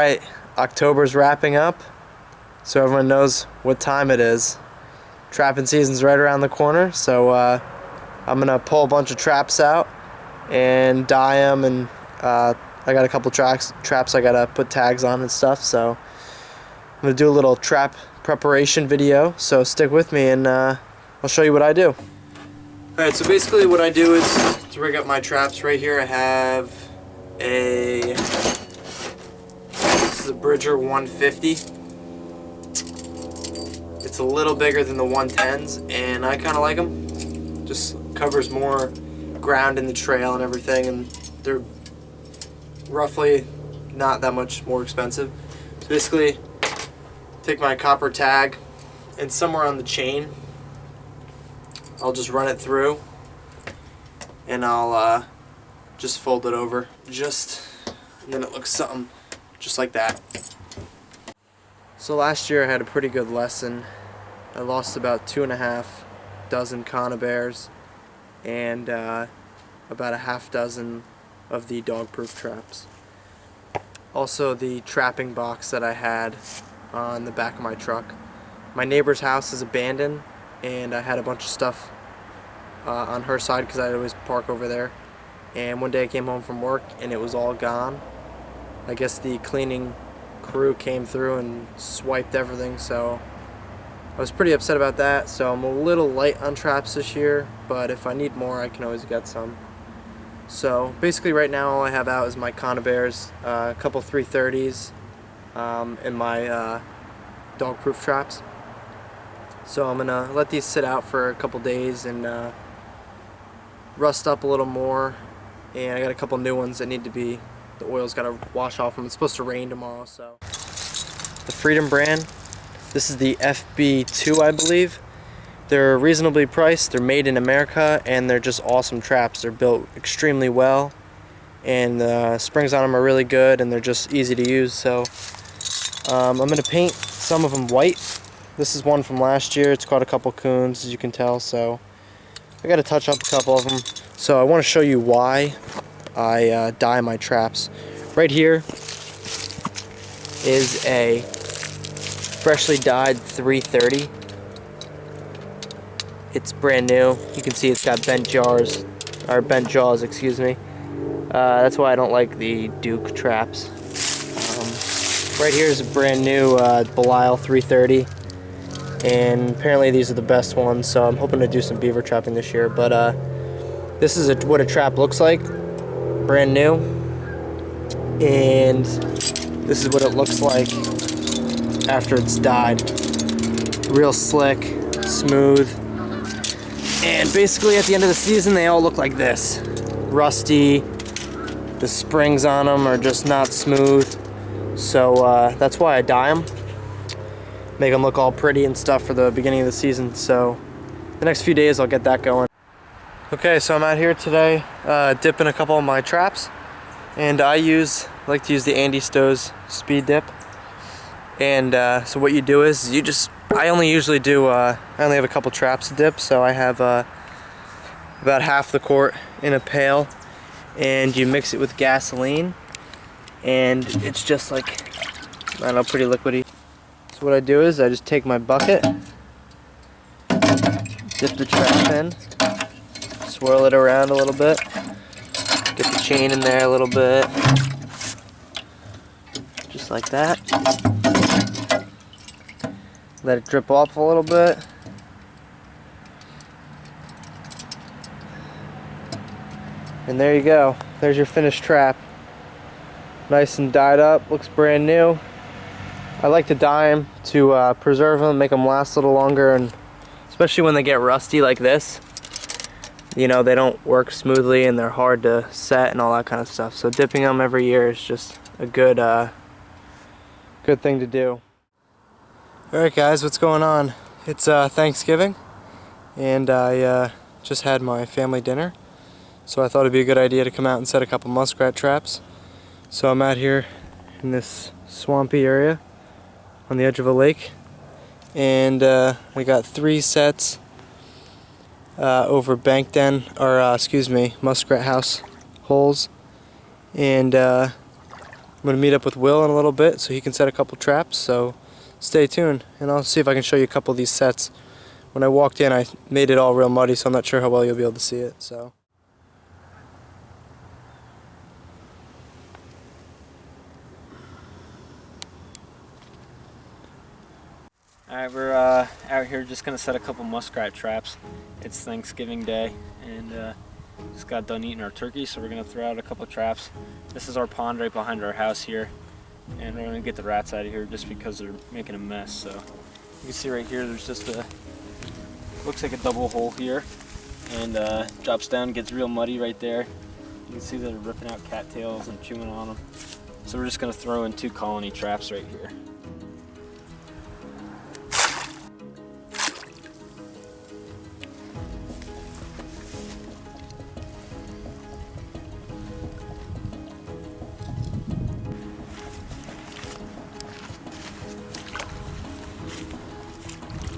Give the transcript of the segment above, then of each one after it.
Alright, October's wrapping up, so everyone knows what time it is. Trapping season's right around the corner, so I'm gonna pull a bunch of traps out and dye them, and I got a couple traps I gotta put tags on and stuff, so I'm gonna do a little trap preparation video, so stick with me and I'll show you what I do. Alright, so basically what I do is to rig up my traps. Right here I have this is a Bridger 150. It's a little bigger than the 110s, and I kind of like them. Just covers more ground in the trail and everything, and they're roughly not that much more expensive. So basically, take my copper tag, and somewhere on the chain, I'll just run it through, and I'll just fold it over, and then it looks something just like that. So last year I had a pretty good lesson. I lost about 2.5 dozen conibears and about a half dozen of the dog-proof traps. Also, the trapping box that I had on the back of my truck. My neighbor's house is abandoned, and I had a bunch of stuff on her side because I always park over there. And one day I came home from work and it was all gone. I guess the cleaning crew came through and swiped everything, so I was pretty upset about that. So I'm a little light on traps this year, but if I need more I can always get some. So basically right now all I have out is my conibears, a couple 330s, and my dog-proof traps. So I'm gonna let these sit out for a couple days and rust up a little more, and I got a couple new ones that need to be, the oil's got to wash off them. It's supposed to rain tomorrow. So the Freedom brand, this is the FB2 I believe. They're reasonably priced, they're made in America, and they're just awesome traps. They're built extremely well, and the springs on them are really good, and they're just easy to use. So I'm going to paint some of them white. This is one from last year. It's caught a couple coons, as you can tell, so I got to touch up a couple of them. So I want to show you why I dye my traps. Right here is a freshly dyed 330. It's brand new. You can see it's got bent jaws, excuse me. That's why I don't like the Duke traps. Right here is a brand new Belial 330. And apparently these are the best ones, so I'm hoping to do some beaver trapping this year. But this is what a trap looks like, brand new, and this is what it looks like after it's dyed. Real slick, smooth, and basically at the end of the season they all look like this. Rusty, the springs on them are just not smooth, so that's why I dye them. Make them look all pretty and stuff for the beginning of the season. So the next few days I'll get that going. Okay, so I'm out here today dipping a couple of my traps, and I like to use the Andy Stowe's speed dip. And so what you do is I only have a couple traps to dip, so I have about half the quart in a pail, and you mix it with gasoline, and it's just like, I don't know, pretty liquidy. So what I do is I just take my bucket, dip the trap in, swirl it around a little bit, get the chain in there a little bit, just like that. Let it drip off a little bit. And there you go. There's your finished trap. Nice and dyed up, looks brand new. I like to dye them to preserve them, make them last a little longer, and especially when they get rusty like this, you know, they don't work smoothly and they're hard to set and all that kind of stuff. So dipping them every year is just a good thing to do. Alright guys, what's going on? It's Thanksgiving, and I just had my family dinner, so I thought it'd be a good idea to come out and set a couple muskrat traps. So I'm out here in this swampy area on the edge of a lake, and we got 3 sets over muskrat house holes, and I'm going to meet up with Will in a little bit so he can set a couple traps, so stay tuned and I'll see if I can show you a couple of these sets. When I walked in I made it all real muddy, so I'm not sure how well you'll be able to see it. So. Alright, we're out here just going to set a couple muskrat traps. It's Thanksgiving Day and just got done eating our turkey, so we're going to throw out a couple traps. This is our pond right behind our house here, and we're going to get the rats out of here just because they're making a mess. So you can see right here there's just a, looks like a double hole here, and drops down, gets real muddy right there. You can see they're ripping out cattails and chewing on them. So we're just going to throw in 2 colony traps right here.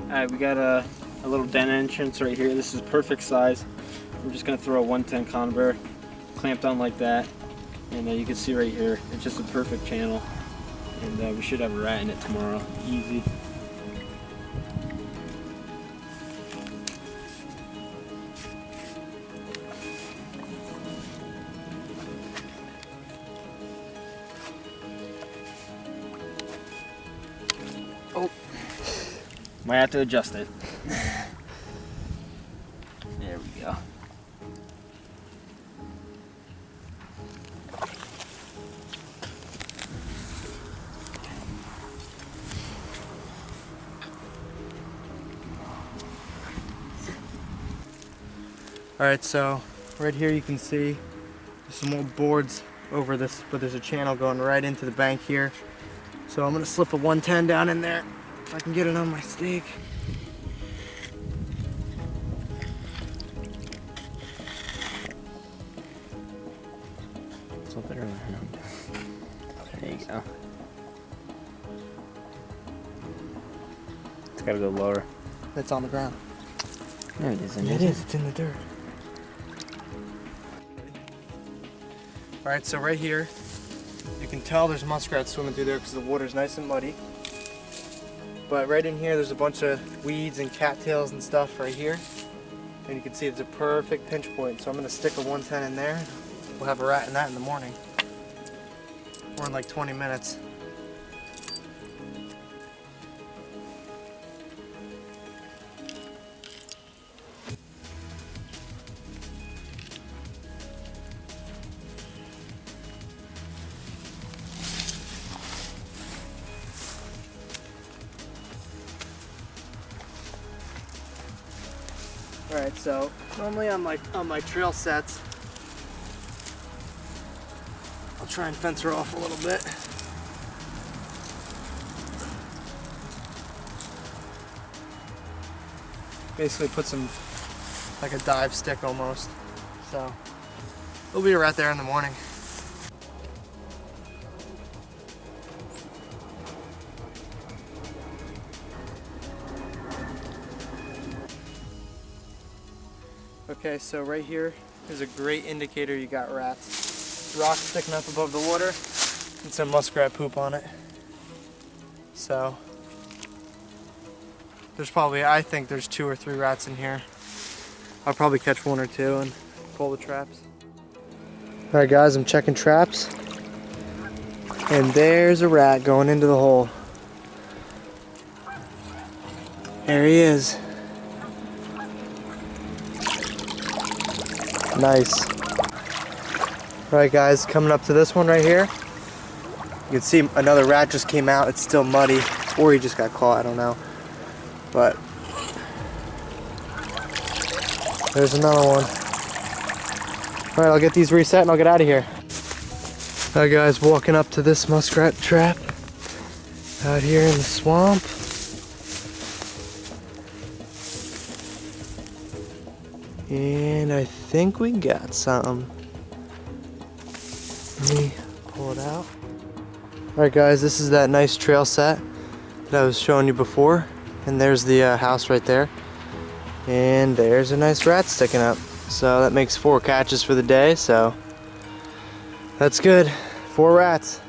Alright, we got a little den entrance right here. This is perfect size. We're just going to throw a 110 conibear clamped on like that. And you can see right here, it's just a perfect channel. And we should have a rat in it tomorrow. Easy. Oh. Might have to adjust it. There we go. Alright, so right here you can see there's some old boards over this, but there's a channel going right into the bank here. So I'm going to slip a 110 down in there if I can get it on my stake. Something around. There you go. It's got to go lower. It's on the ground. No, it isn't. It is. It's in the dirt. Alright, so right here, you can tell there's muskrats swimming through there because the water's nice and muddy. But right in here, there's a bunch of weeds and cattails and stuff right here. And you can see it's a perfect pinch point. So I'm going to stick a 110 in there. We'll have a rat in that in the morning. Or in like 20 minutes. Alright, so normally on my trail sets, I'll try and fence her off a little bit. Basically put some, like a dive stick almost. So, there'll be a rat there in the morning. Okay, so right here is a great indicator you got rats. Rocks sticking up above the water and some muskrat poop on it. So there's probably, I think there's 2 or 3 rats in here. I'll probably catch 1 or 2 and pull the traps. Alright guys, I'm checking traps. And there's a rat going into the hole. There he is. Nice. Alright guys, coming up to this one right here. You can see another rat just came out. It's still muddy. Or he just got caught, I don't know. But there's another one. Alright, I'll get these reset and I'll get out of here. Alright guys, walking up to this muskrat trap out here in the swamp. And I think we got some. Let me pull it out. Alright guys, this is that nice trail set that I was showing you before. And there's the house right there. And there's a nice rat sticking up. So that makes 4 catches for the day, so that's good. 4 rats.